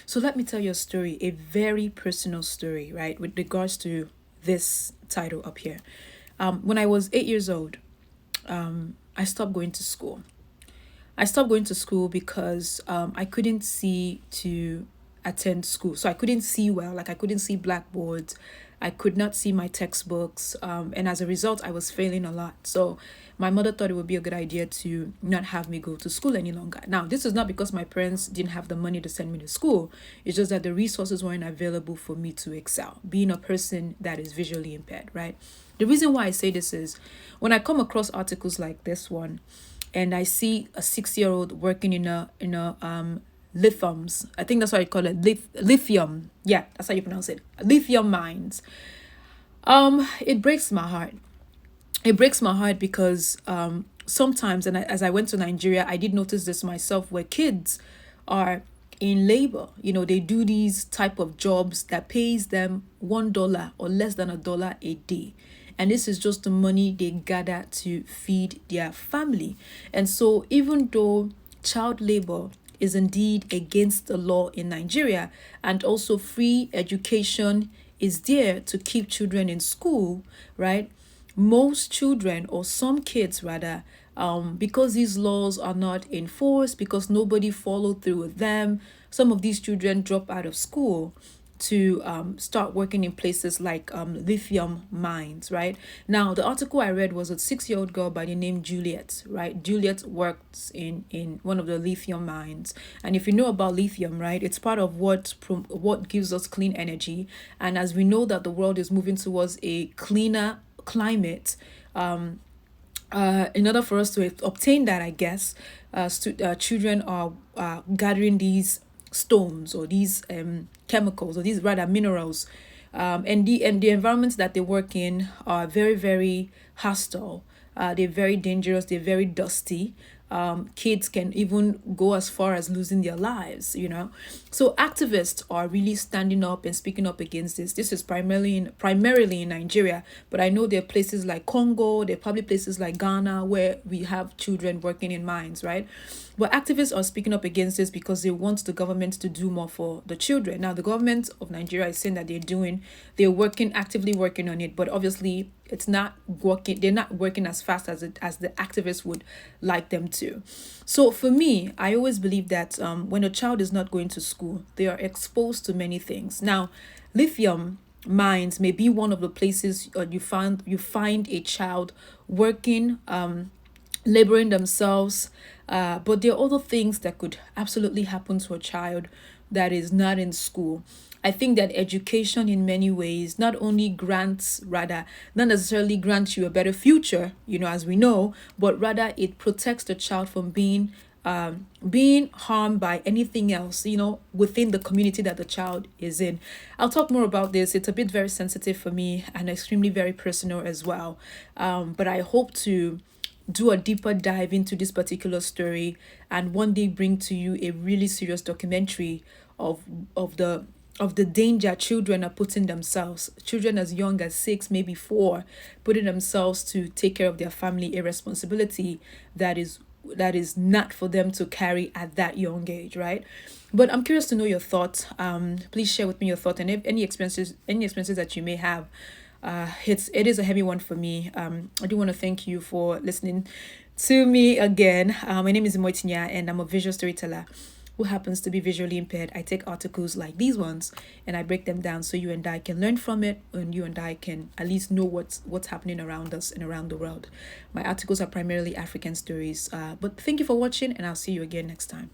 So let me tell you a story, a very personal story, right, with regards to this title up here. When I was 8 years old, I stopped going to school. I stopped going to school because I couldn't see to attend school. So I couldn't see well, like I couldn't see blackboards. I could not see my textbooks. And as a result, I was failing a lot. So my mother thought it would be a good idea to not have me go to school any longer. Now, this is not because my parents didn't have the money to send me to school. It's just that the resources weren't available for me to excel, being a person that is visually impaired, right? The reason why I say this is when I come across articles like this one, and I see a 6 year old working in a lithiums. I think that's what I call it. Lithium. Yeah, that's how you pronounce it. Lithium mines. It breaks my heart. It breaks my heart because sometimes, and as I went to Nigeria, I did notice this myself, where kids are in labor. They do these type of jobs that pays them $1 or less than $1 a day, and this is just the money they gather to feed their family. And so even though child labor is indeed against the law in Nigeria, and also free education is there to keep children in school, right? Most children, or some kids rather, because these laws are not enforced, because nobody followed through with them, some of these children drop out of school to start working in places like lithium mines, right? Now, the article I read was a 6 year old girl by the name Juliet, right? Juliet works in one of the lithium mines. And if you know about lithium, right, it's part of what gives us clean energy. And as we know that the world is moving towards a cleaner climate, in order for us to obtain that, I guess, children are gathering these stones, or these chemicals, or these rather minerals, and the environments that they work in are very, very hostile. They're very dangerous. They're very dusty. Kids can even go as far as losing their lives. So activists are really standing up and speaking up against this. This is primarily in Nigeria, but I know there are places like Congo, there are probably places like Ghana where we have children working in mines, right? But activists are speaking up against this because they want the government to do more for the children. Now, the government of Nigeria is saying that actively working on it, but obviously it's not working. They're not working as fast as the activists would like them to. So for me, I always believe that when a child is not going to school, they are exposed to many things. Now, lithium mines may be one of the places you find a child working, laboring themselves, but there are other things that could absolutely happen to a child that is not in school. I think that education in many ways not only not necessarily grants you a better future, as we know, but rather it protects the child from being harmed by anything else, within the community that the child is in. I'll talk more about this. It's a bit very sensitive for me and extremely very personal as well. But I hope to do a deeper dive into this particular story and one day bring to you a really serious documentary of the danger children are putting themselves, children as young as 6, maybe 4, putting themselves to take care of their family, a responsibility that is not for them to carry at that young age, right? But I'm curious to know your thoughts. Please share with me your thoughts, and if any experiences that you may have. It is a heavy one for me. I do want to thank you for listening to me again. My name is Moitinia, and I'm a visual storyteller who happens to be visually impaired. I take articles like these ones and I break them down so you and I can learn from it, and you and I can at least know what's happening around us and around the world. My articles are primarily African stories. But thank you for watching, and I'll see you again next time.